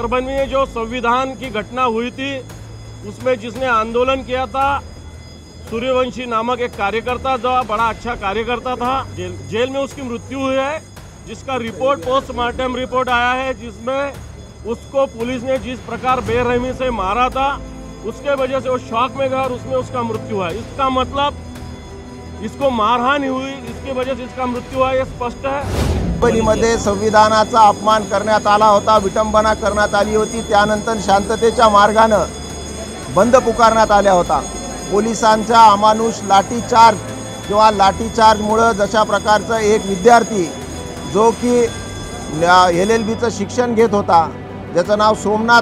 परभणी में जो संविधान की घटना हुई थी उसमें जिसने आंदोलन किया था सूर्यवंशी नामक एक कार्यकर्ता, जो बड़ा अच्छा कार्यकर्ता था, जेल में उसकी मृत्यु हुई है, जिसका रिपोर्ट पोस्टमार्टम रिपोर्ट आया है, जिसमें उसको पुलिस ने जिस प्रकार बेरहमी से मारा था उसके वजह से वो शॉक में गया और उसमें उसका मृत्यु हुआ। इसका मतलब इसको मारहानी हुई, इसकी वजह से इसका मृत्यु हुआ, ये स्पष्ट है। परभणीमध्ये संविधानाचा अपमान करण्यात आला होता, विटंबना करण्यात आली होती, त्यानंतर शांततेच्या मार्गाने बंद पुकारण्यात आल्या होता। पोलिसांचा अमानुष लाठीचार्ज किंवा लाठीचार्जमुळे जशा प्रकारचा एक विद्यार्थी जो की LLBचं शिक्षण घेत होता, ज्याचं नाव सोमनाथ,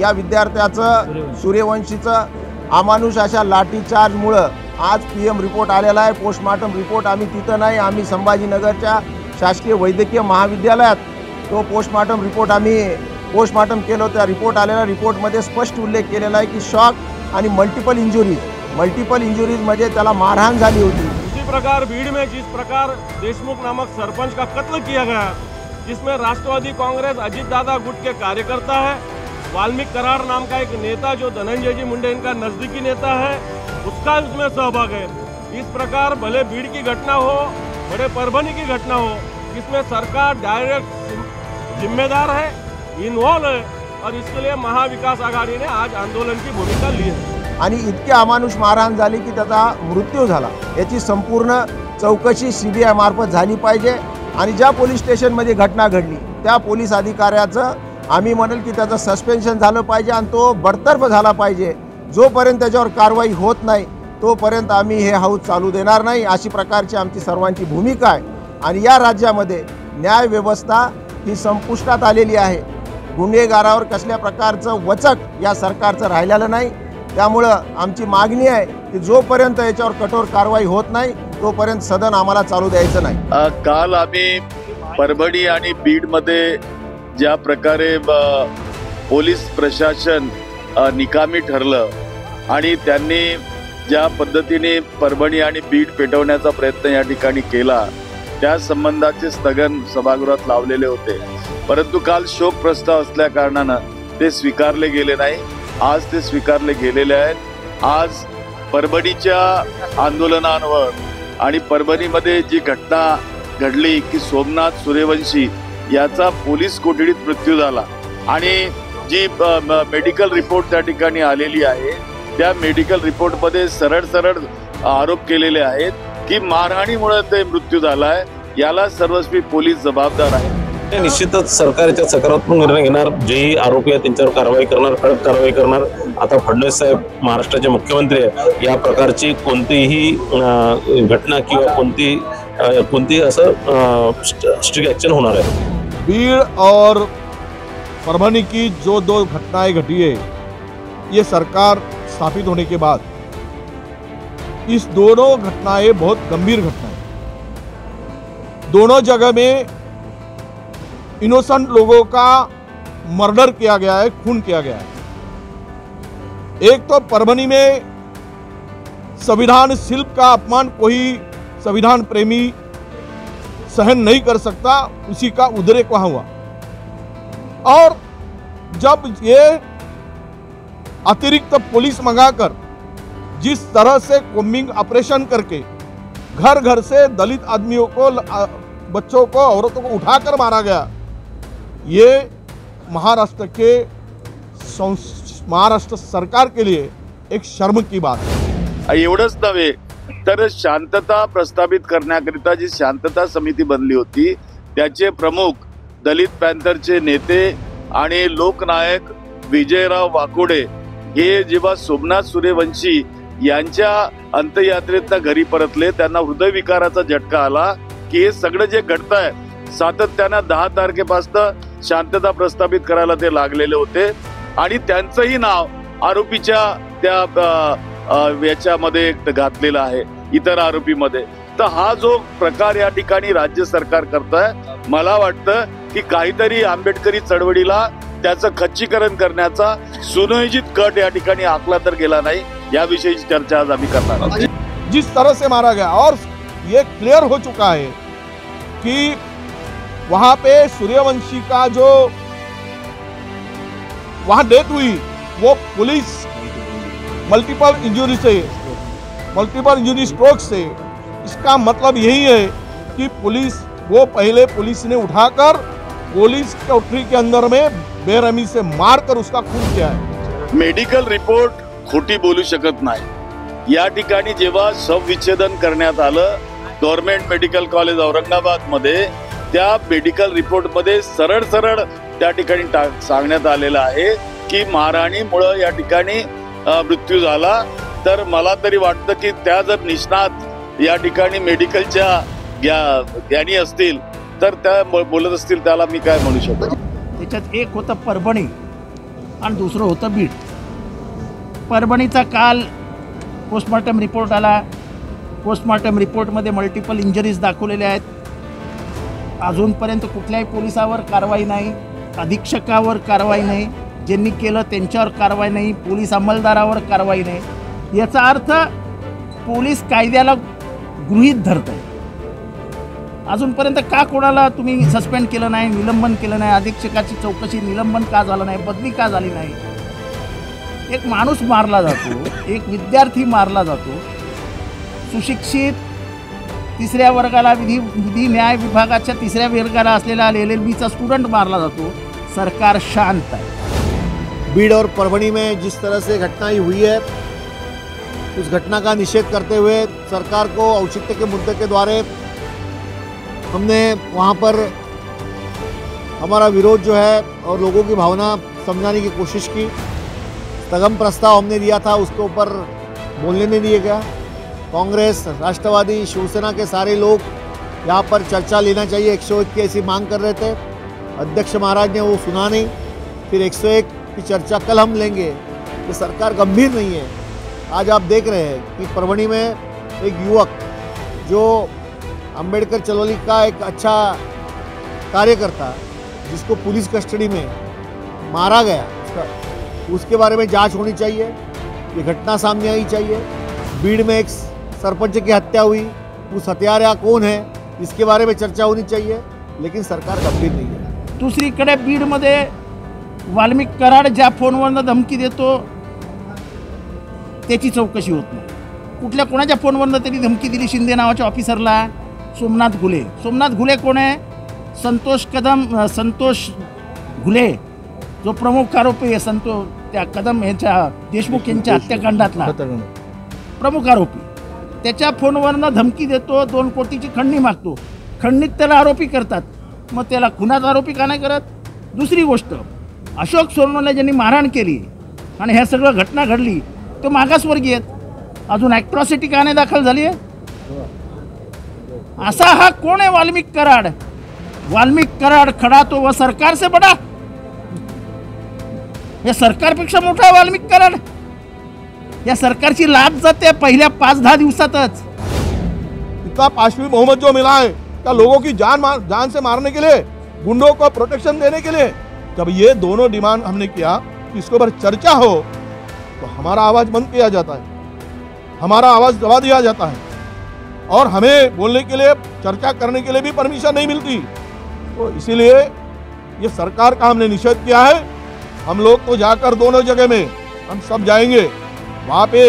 या विद्यार्थ्याचं सूर्यवंशीचं अमानुष अशा लाठीचार्जमुळे आज PM रिपोर्ट आलेला आहे। पोस्टमार्टम रिपोर्ट आम्ही तिथं नाही, आम्ही संभाजीनगरच्या शासकीय वैद्यकीय महाविद्यालयात तो पोस्टमार्टम रिपोर्ट आम्ही पोस्टमार्टम केलं। त्या रिपोर्ट आलेला रिपोर्टमध्ये स्पष्ट उल्लेख केलेला आहे की शॉक आणि मल्टिपल इंजुरीज म्हणजे त्याला मारहाण झाली होती। इसी प्रकार भीड़ में जिस प्रकार देशमुख नामक सरपंच का कत्ल किया गया, जिसमें राष्ट्रवादी कांग्रेस अजीत दादा गुट के कार्यकर्ता है, वाल्मीकि करार नाम का एक नेता जो धनंजय जी मुंडे इनका नजदीकी नेता है, उसका उसमें सहभाग है। इस प्रकार भले भीड़ की घटना हो, बड़े परभणी की घटना हो, इसमें सरकार डायरेक्ट जिम्मेदार है, इन्वॉल्व है, और इसके लिए महाविकास आघाड़ी ने आज आंदोलन की भूमिका ली है। आणि इतकी अमानुष मारहाण झाली की त्याचा मृत्यू झाला। याची संपूर्ण चौकशी CBI मार्फत झाली पाहिजे आणि ज्या पोलीस स्टेशनमध्ये घटना घडली त्या पोलीस अधिकाऱ्याचं आम्ही म्हणेल की त्याचं सस्पेन्शन झालं पाहिजे आणि तो बडतर्फ झाला पाहिजे। जोपर्यंत त्याच्यावर कारवाई होत नाही तोपर्यंत आम्ही हे हौद चालू देणार नाही, अशी प्रकारची आमची सर्वांची भूमिका आहे। आणि या राज्यामध्ये न्याय व्यवस्था ही संपुष्टात आलेली आहे। गुन्हेगारावर कसल्या प्रकारचं वचक या सरकारचं राहिलेलं नाही। त्यामुळे आमची मागणी आहे की जोपर्यंत याच्यावर कठोर कारवाई होत नाही तोपर्यंत सदन आम्हाला चालू द्यायचं नाही। काल आम्ही परभणी आणि बीडमध्ये ज्या प्रकारे पोलीस प्रशासन निकामी ठरलं आणि त्यांनी ज्या पद्धतीने परभणी आणि बीड पेटवण्याचा प्रयत्न या ठिकाणी केला, त्या संबंधाचे स्थगन सभागृहात लावलेले होते, परंतु काल शोक प्रस्ताव असल्या कारणानं ते स्वीकारले गेले नाही। आज ते स्वीकारले गेलेले आहेत। आज परभणीच्या आंदोलनांवर आणि परभणीमध्ये जी घटना घडली की सोमनाथ सूर्यवंशी याचा पोलीस कोठडीत मृत्यू झाला आणि जी मेडिकल रिपोर्ट त्या ठिकाणी आलेली आहे, त्या मेडिकल रिपोर्टमध्ये सरळ आरोप केलेले आहेत की मारहाणीमुळे ते मृत्यू झाला आहे, याला सर्वस्वी पोलीस जबाबदार आहे। निश्चितच सरकार याच्यात सकारात्मक निर्णय घेणार, जेही आरोपी आहेत त्यांच्यावर कारवाई करणार, कडक कारवाई करणार। आता फडणवीस साहेब महाराष्ट्राचे मुख्यमंत्री आहेत, या प्रकारची कोणतीही घटना किंवा कोणती असं स्ट्रिक्ट एक्शन होणार आहे। भीड़ और परभणी की जो दो घटनाएं घटी है, ये सरकार स्थापित होने के बाद इस दोनों घटनाएं बहुत गंभीर घटनाएं, दोनों जगह में इनोसेंट लोगों का मर्डर किया गया है, खून किया गया है। एक तो परभणी में संविधान शिल्प का अपमान कोई संविधान प्रेमी सहन नहीं कर सकता, उसी का उद्रेक वहां हुआ। और जब ये अतिरिक्त पुलिस मंगाकर जिस तरह से कोम्बिंग ऑपरेशन करके घर घर से दलित आदमियों को, बच्चों को, औरतों को उठाकर मारा गया, ये महाराष्ट्र सरकार के लिए एक शर्म की बात है। एवढंच नव्हे तर शांतता प्रस्थापित करण्याकरिता जी शांतता समिती बनली होती, त्याचे प्रमुख दलित पॅंथरचे नेते आणि लोकनायक विजयराव वाकोडे हे जेव्हा सोमनाथ सूर्यवंशी यांच्या अंत्ययात्रेतनं घरी परतले, त्यांना हृदयविकाराचा झटका आला की हे सगळं जे घडतंय सातत्यानं 10 तारखेपासून शांतता प्रस्थापित करायला ते लागलेले होते आणि त्यांचंही नाव आरोपीच्या त्या याच्यामध्ये घातलेलं आहे, इतर आरोपीमध्ये। तर हा जो प्रकार या ठिकाणी राज्य सरकार करतंय, मला वाटतं की काहीतरी आंबेडकरी चळवळीला त्याचं खच्चीकरण करण्याचा सुनियोजित कट या ठिकाणी आखला तर गेला नाही, याविषयी चर्चा आज आम्ही करणार आहोत। जिस तरह से मारा गया और ये क्लियर हो चुका है कि वहां पे सूर्यवंशी का जो वहाँ डेथ हुई, वो पुलिस मल्टीपल इंजरी स्ट्रोक से, इसका मतलब यही है कि पुलिस ने उठाकर पुलिस कोठरी के अंदर में बेरहमी से मारकर उसका खून किया है। मेडिकल रिपोर्ट खोटी बोलू शकत नाही। या ठिकाणी जेव्हा शवविच्छेदन करण्यात आलं गव्हर्नमेंट मेडिकल कॉलेज औरंगाबाद मध्ये, त्या मेडिकल रिपोर्ट मध्ये सरळ सरळ त्या ठिकाणी सांगण्यात आलेलं आहे की मारहाणीमुळे या ठिकाणी मृत्यू झाला। तर मला तरी वाटतं की त्या जर निष्णात या ठिकाणी मेडिकलच्या ज्ञानी असतील तर त्या बोलत असतील, त्याला मी काय म्हणू शकतो। त्याच्यात एक होतं परभणी आणि दुसरं होतं बीड। परभणीचा काल पोस्टमॉर्टम रिपोर्ट आला। पोस्टमॉर्टम रिपोर्टमध्ये मल्टिपल इंजरीज दाखवलेल्या आहेत। अजूनपर्यंत कुठल्याही पोलिसावर कारवाई नाही, अधीक्षकावर कारवाई नाही, ज्यांनी केलं त्यांच्यावर कारवाई नाही, पोलीस अंमलदारावर कारवाई नाही। याचा अर्थ पोलीस कायद्याला गृहीत धरत आहे। अजूनपर्यंत का कोणाला तुम्ही सस्पेंड केलं नाही, निलंबन केलं नाही, अधीक्षकाची चौकशी निलंबन का झालं नाही, बदली का झाली नाही? एक माणूस मारला जातो, एक विद्यार्थी मारला जातो, सुशिक्षित तिसऱ्या वर्गाला विधी न्याय विभागाच्या तिसऱ्या वर्गाला असलेला LLBचा स्टुडंट मारला जातो, सरकार शांत है। बीड और परभणी में जिस तरह से घटनाएं हुई है, उस घटना का निषेध करते हुए सरकार को औचित्य के मुद्दे के द्वारा हमने वहाँ पर हमारा विरोध जो है और लोगों की भावना समझाने की कोशिश की। स्थगन प्रस्ताव हमने दिया था, उसके ऊपर बोलने नहीं दिया गया। कांग्रेस, राष्ट्रवादी, शिवसेना के सारे लोग यहाँ पर चर्चा लेना चाहिए 101 की ऐसी मांग कर रहे थे। अध्यक्ष महाराज ने वो सुना नहीं। फिर 101 की चर्चा कल हम लेंगे। ये सरकार गंभीर नहीं है। आज आप देख रहे हैं कि परभणी में एक युवक जो अंबेडकर चळवळी का एक अच्छा कार्यकर्ता, जिसको पुलिस कस्टडी में मारा गया, उसके बारे में जांच होनी चाहिए। ये घटना सामने आई चाहिए। बीड़ में एक सरपंच की हत्या हुई, उस हत्यारा कौन है इसके बारे में चर्चा होनी चाहिए, लेकिन सरकार गंभीर नहीं है। दुसरीकडे बीडमध्ये वाल्मिक कराड ज्या फोनवरनं धमकी देतो त्याची चौकशी होत नाही। कुठल्या कोणाच्या फोनवरनं त्यांनी धमकी दिली शिंदे नावाच्या ऑफिसरला? सोमनाथ घुले कोण आहे? संतोष घुले जो प्रमुख आरोपी आहे, त्या कदम यांच्या देशमुख यांच्या हत्याकांडातला प्रमुख आरोपी, त्याच्या फोनवरनं धमकी देतो, 2 कोटीची खंडणी मागतो। खंडणीत त्याला आरोपी करतात, मग त्याला खुनाचा आरोपी का नाही करत? दुसरी गोष्ट, अशोक सोनवणे ज्यांनी मारहाण केली आणि ह्या सगळं घटना घडली तो मागासवर्गीय आहेत, अजून ॲट्रॉसिटी का नाही दाखल झाली आहे? असा हा कोण आहे वाल्मिक कराड? वाल्मिक कराड खड़ा तो वह सरकार से बड़ा, या सरकारपेक्षा मोठा वाल्मिक कराड। या सरकारची लाच जाते पहिल्या 5-10 दिवसातच। इतना पाशवी मोहम्मद जो मिला है, क्या लोगों की जान से मारने के लिए, गुंडों को प्रोटेक्शन देने के लिए? जब ये दोनों डिमांड हमने किया कि इसके ऊपर चर्चा हो, तो हमारा आवाज़ बंद किया जाता है, हमारा आवाज़ दबा दिया जाता है और हमें बोलने के लिए, चर्चा करने के लिए भी परमिशन नहीं मिलती। तो इसीलिए ये सरकार का हमने निषेध किया है। हम लोग तो जाकर दोनों जगह में हम सब जाएंगे, वहाँ पे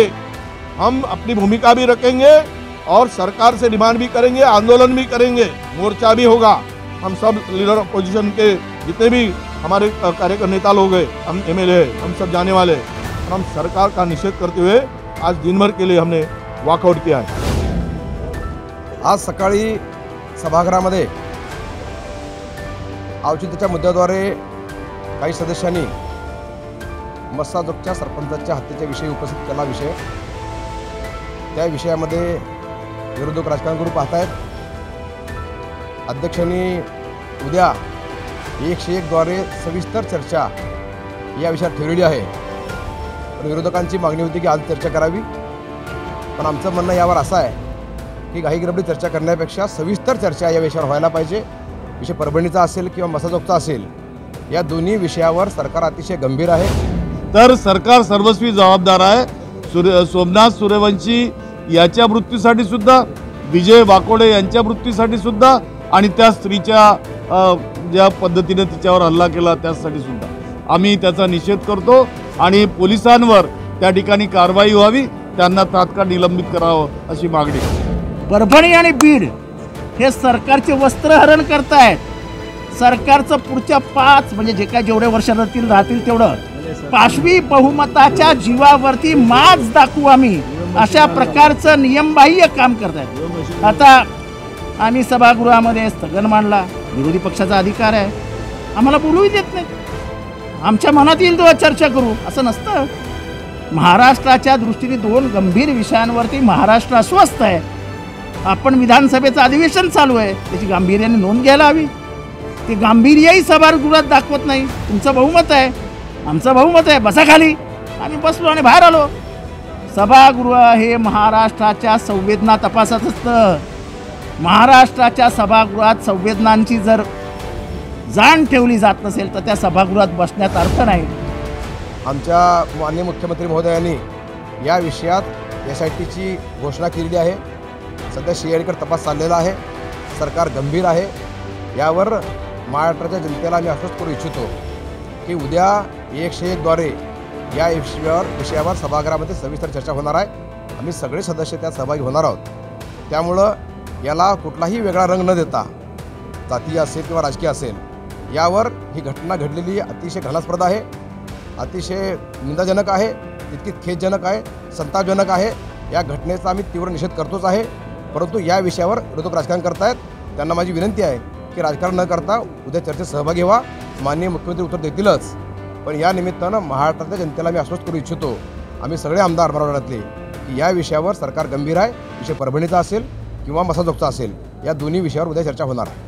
हम अपनी भूमिका भी रखेंगे और सरकार से डिमांड भी करेंगे, आंदोलन भी करेंगे, मोर्चा भी होगा। हम सब लीडर अपोजिशन के जितने भी हमारे कार्यकर्ता नेता लोग हैं, हम MLA, हम सब जाने वाले, और हम सरकार का निषेध करते हुए आज दिन भर के लिए हमने वॉकआउट किया है। आज सकाळी सभागृहामध्ये औचित्याच्या मुद्द्याद्वारे काही सदस्यांनी मस्साजोगच्या सरपंचाच्या हत्येच्या विषयी उपस्थित केला विषय। त्या विषयामध्ये विरोधक राजकारण करू पाहतायत। अध्यक्षांनी उद्या 101 द्वारे सविस्तर चर्चा या विषयात ठेवलेली आहे, पण विरोधकांची मागणी होती की आज चर्चा करावी। पण आमचं म्हणणं यावर असं आहे की घाईगडबडी चर्चा करण्यापेक्षा सविस्तर चर्चा या विषयावर व्हायला पाहिजे। विषय परभणीचा असेल किंवा मस्साजोगचा असेल, या दोन्ही विषयावर सरकार अतिशय गंभीर आहे। तर सरकार सर्वस्वी जबाबदार आहे। सोमनाथ सूर्यवंशी याच्या मृत्यूसाठी सुद्धा, विजय वाकोडे यांच्या मृत्यूसाठी सुद्धा, आणि त्या स्त्रीच्या ज्या पद्धतीने तिच्यावर हल्ला केला त्यासाठी सुद्धा आम्ही त्याचा निषेध करतो आणि पोलिसांवर त्या ठिकाणी कारवाई व्हावी, त्यांना तात्काळ निलंबित करावं अशी मागणी. परभणी आणि बीड हे सरकारचे वस्त्रहरण करतायत. सरकारचं पुढच्या 5 म्हणजे जे काय जेवढे वर्ष राहतील तेवढं 5वी बहुमताच्या जीवावरती माज दाखवू आम्ही, अशा प्रकारचं नियमबाह्य काम करतायत. आता आम्ही सभागृहामध्ये स्थगन मांडला, विरोधी पक्षाचा अधिकार आहे, आम्हाला बोलूही देत नाही. आमच्या मनात येईल तेव्हा चर्चा करू असं नसतं. महाराष्ट्राच्या दृष्टीने 2 गंभीर विषयांवरती महाराष्ट्र अस्वस्थ आहे. आपण विधानसभेचं अधिवेशन चालू आहे, त्याची गांभीर्याने नोंद घ्यायला हवी. ते गांभीर्यही सभागृहात दाखवत नाही. तुमचं बहुमत आहे, आमचं बहुमत आहे, बसा खाली. आम्ही बसलो आणि बाहेर आलो. सभागृह हे महाराष्ट्राच्या संवेदना तपासत असतं. महाराष्ट्राच्या सभागृहात संवेदनांची जर जाण ठेवली जात नसेल तर त्या सभागृहात बसण्यात अर्थ नाही. आमच्या माननीय मुख्यमंत्री महोदयांनी या विषयात SITची घोषणा केलेली आहे. सध्या CIDकडे तपास चाललेला आहे. सरकार गंभीर आहे. यावर महाराष्ट्राच्या जनतेला मी आश्वस्त करू इच्छितो की उद्या 101द्वारे या विषयावर सभागृहामध्ये सविस्तर चर्चा होणार आहे. आम्ही सगळे सदस्य त्यात सहभागी होणार आहोत. त्यामुळं याला कुठलाही वेगळा रंग न देता, जातीय असेल किंवा राजकीय असेल, यावर ही घटना घडलेली अतिशय घृणास्पद आहे, अतिशय निंदाजनक आहे, तितकीच खेदजनक आहे, संतापजनक आहे. या घटनेचा आम्ही तीव्र निषेध करतोच आहे. परंतु या विषयावर विरोधक राजकारण करतायत. त्यांना माझी विनंती आहे की राजकारण न करता उद्या चर्चेत सहभागी व्हा. माननीय मुख्यमंत्री उत्तर देतीलच, पण या निमित्तानं महाराष्ट्रातल्या जनतेला मी आश्वस्त करू इच्छितो, आम्ही सगळे आमदार मराठवाड्यातले, की या विषयावर सरकार गंभीर आहे. विषय परभणीचा असेल किंवा मसाजोगचा असेल, या दोन्ही विषयावर उद्या चर्चा होणार आहे.